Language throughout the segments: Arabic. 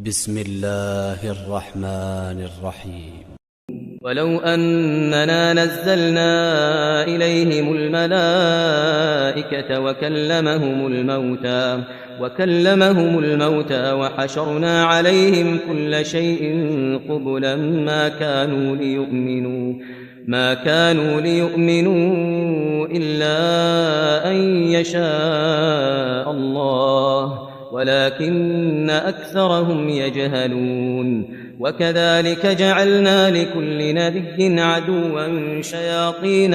بسم الله الرحمن الرحيم. ولو أننا نزلنا إليهم الملائكة وكلمهم الموتى وحشرنا عليهم كل شيء قبلا ما كانوا ليؤمنوا إلا أن يشاء الله ولكن أكثرهم يجهلون. وكذلك جعلنا لكل نبي عدوا شياطين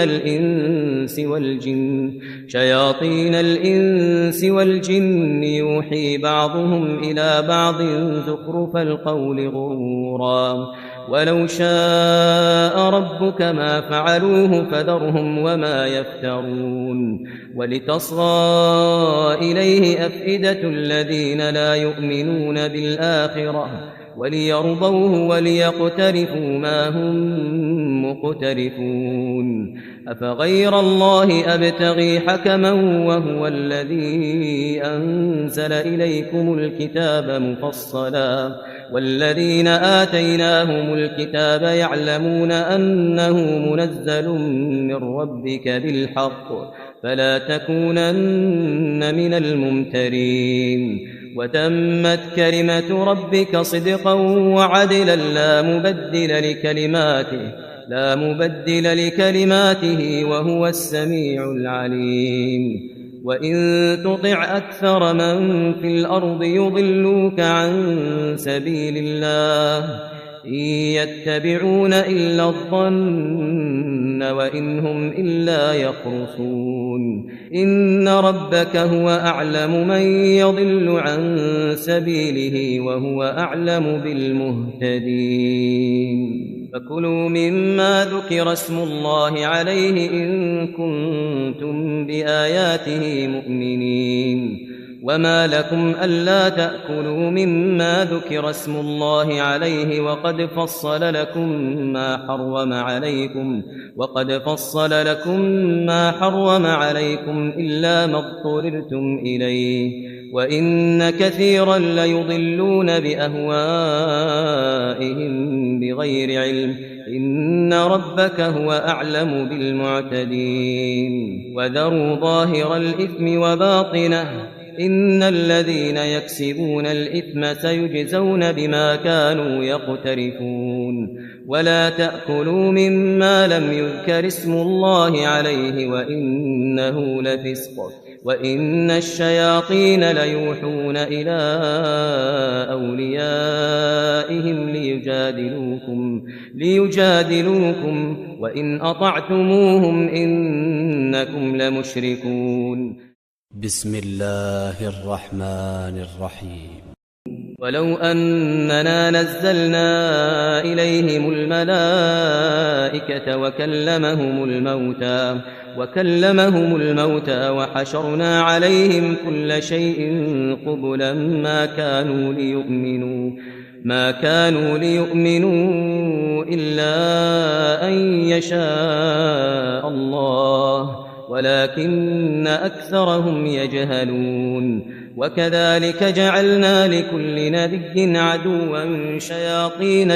الإنس والجن يوحي بعضهم إلى بعض زخرف القول غرورا. ولو شاء ربك ما فعلوه فذرهم وما يفترون. ولتصغى إليه أفئدة الذين لا يؤمنون بالآخرة وليرضوه وليقترفوا ما هم مقترفون. أفغير الله أبتغي حكما وهو الذي أنزل إليكم الكتاب مفصلا والذين آتيناهم الكتاب يعلمون أنه منزل من ربك بالحق فلا تكونن من الممترين. وتمت كلمة ربك صدقا وعدلا لا مبدل لكلماته وهو السميع العليم. وإن تطع أكثر من في الأرض يضلوك عن سبيل الله إن يتبعون إلا الظن وإن هم إلا يخرصون. إن ربك هو أعلم من يضل عن سبيله وهو أعلم بالمهتدين. فكلوا مما ذكر اسم الله عليه إن كنتم بآياته مؤمنين. وما لكم ألا تأكلوا مما ذكر اسم الله عليه وقد فصل لكم ما حرم عليكم إلا ما اضطررتم إليه. وإن كثيرا ليضلون بأهوائهم بغير علم إن ربك هو أعلم بالمعتدين. وذروا ظاهر الإثم وباطنه إن الذين يكسبون الإثم سيجزون بما كانوا يقترفون. ولا تأكلوا مما لم يذكر اسم الله عليه وإنه لفسق وإن الشياطين ليوحون إلى أوليائهم ليجادلوكم وإن أطعتموهم إنكم لمشركون. بسم الله الرحمن الرحيم. ولو أننا نزلنا إليهم الملائكة وكلمهم الموتى وحشرنا عليهم كل شيء قبلا ما كانوا ليؤمنوا إلا أن يشاء الله ولكن أكثرهم يجهلون. وكذلك جعلنا لكل نبي عدوا شياطين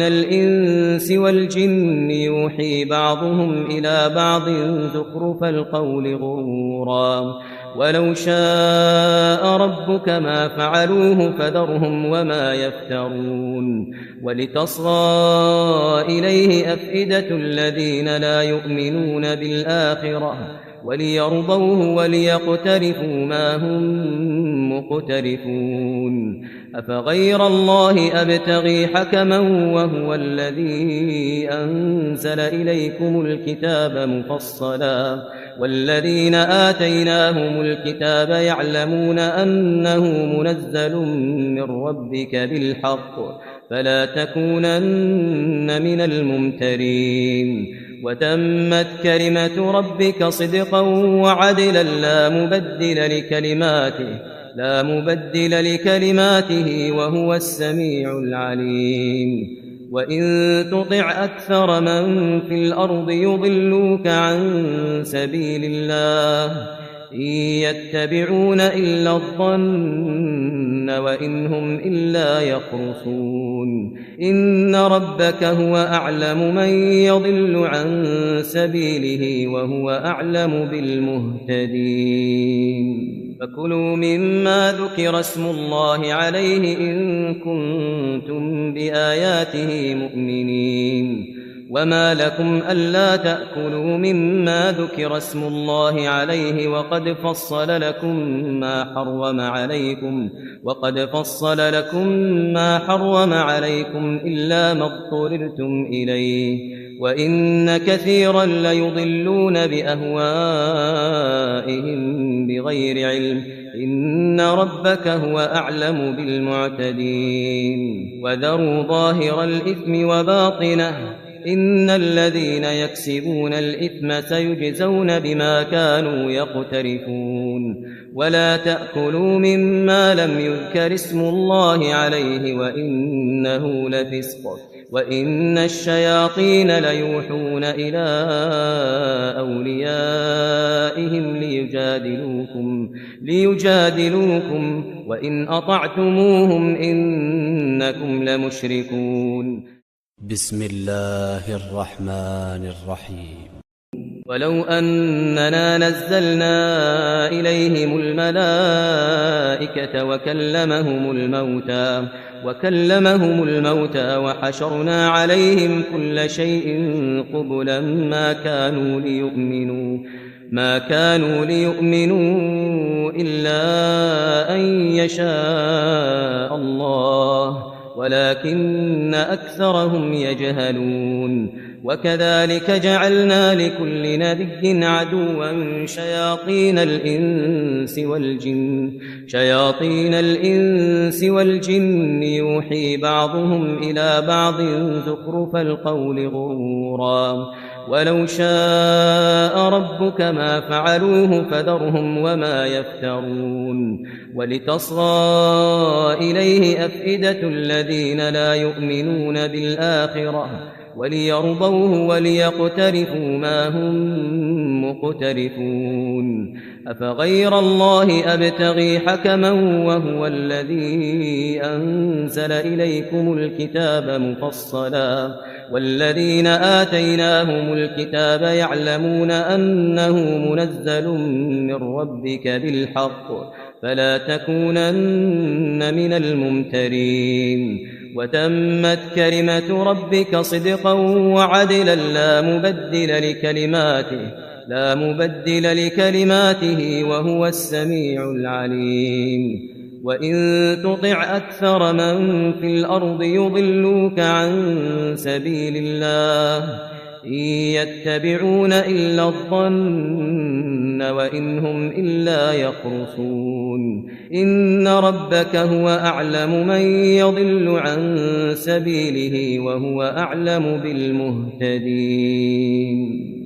الإنس والجن يوحي بعضهم إلى بعض زخرف القول غرورا. ولو شاء ربك ما فعلوه فذرهم وما يفترون. ولتصغى إليه أفئدة الذين لا يؤمنون بالآخرة وليرضوه وليقترفوا ما هم مقترفون. أفغير الله أبتغي حكما وهو الذي أنزل إليكم الكتاب مفصلا والذين آتيناهم الكتاب يعلمون أنه منزل من ربك بالحق فلا تكونن من الممترين. وتمت كلمة ربك صدقا وعدلا لا مبدل لكلماته وهو السميع العليم. وإن تطع أكثر من في الأرض يضلوك عن سبيل الله إن يتبعون إلا الظن وإن هم إلا يخرصون إن ربك هو أعلم من يضل عن سبيله وهو أعلم بالمهتدين فكلوا مما ذكر اسم الله عليه إن كنتم بآياته مؤمنين وما لكم ألا تأكلوا مما ذكر اسم الله عليه وقد فصل لكم ما حرم عليكم إلا ما اضطررتم إليه وإن كثيرا ليضلون بأهوائهم بغير علم إن ربك هو أعلم بالمعتدين وذروا ظاهر الإثم وباطنه إن الذين يكسبون الإثم سيجزون بما كانوا يقترفون ولا تأكلوا مما لم يذكر اسم الله عليه وإنه لفسق وإن الشياطين ليوحون إلى أوليائهم ليجادلوكم وإن أطعتموهم إنكم لمشركون بسم الله الرحمن الرحيم ولو أننا نزلنا إليهم الملائكة وكلمهم الموتى وحشرنا عليهم كل شيء قبلا ما كانوا ليؤمنوا إلا أن يشاء الله ولكن أكثرهم يجهلون وكذلك جعلنا لكل نبي عدوا شياطين الإنس والجن يوحي بعضهم إلى بعض زخرف القول غرورا ولو شاء ربك ما فعلوه فذرهم وما يفترون ولتصغى إليه أفئدة الذين لا يؤمنون بالآخرة وليرضوه وليقترفوا ما هم مقترفون أفغير الله أبتغي حكما وهو الذي أنزل إليكم الكتاب مفصلا والذين آتيناهم الكتاب يعلمون أنه منزل من ربك بالحق فلا تكونن من الممترين وتمت كلمة ربك صدقا وعدلا لا مبدل لكلماته وهو السميع العليم وإن تطع أكثر من في الأرض يضلوك عن سبيل الله إن يتبعون إلا الظن وإن هم إلا يخرصون إن ربك هو أعلم من يضل عن سبيله وهو أعلم بالمهتدين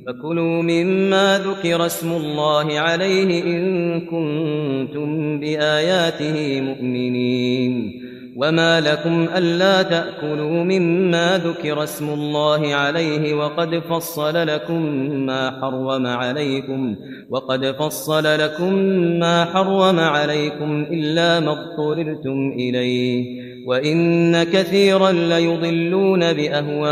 فكلوا مما ذكر اسم الله عليه إن كنتم بآياته مؤمنين وما لكم ألا تأكلوا مما ذكر اسم الله عليه وقد فصل لكم ما حرم عليكم إلا ما اضطررتم إليه وإن كثيرا ليضلون بأهوائهم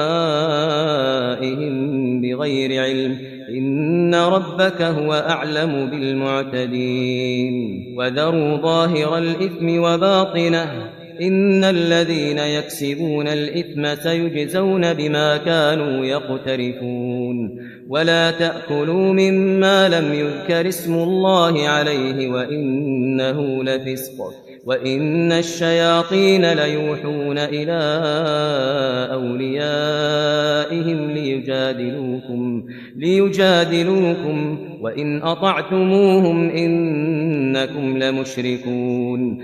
بغير علم إن ربك هو أعلم بالمعتدين وذروا ظاهر الإثم وباطنه إن الذين يكسبون الإثم سيجزون بما كانوا يقترفون ولا تأكلوا مما لم يذكر اسم الله عليه وإنه لفسق وإن الشياطين ليوحون إلى أوليائهم ليجادلوكم وإن أطعتموهم إنكم لمشركون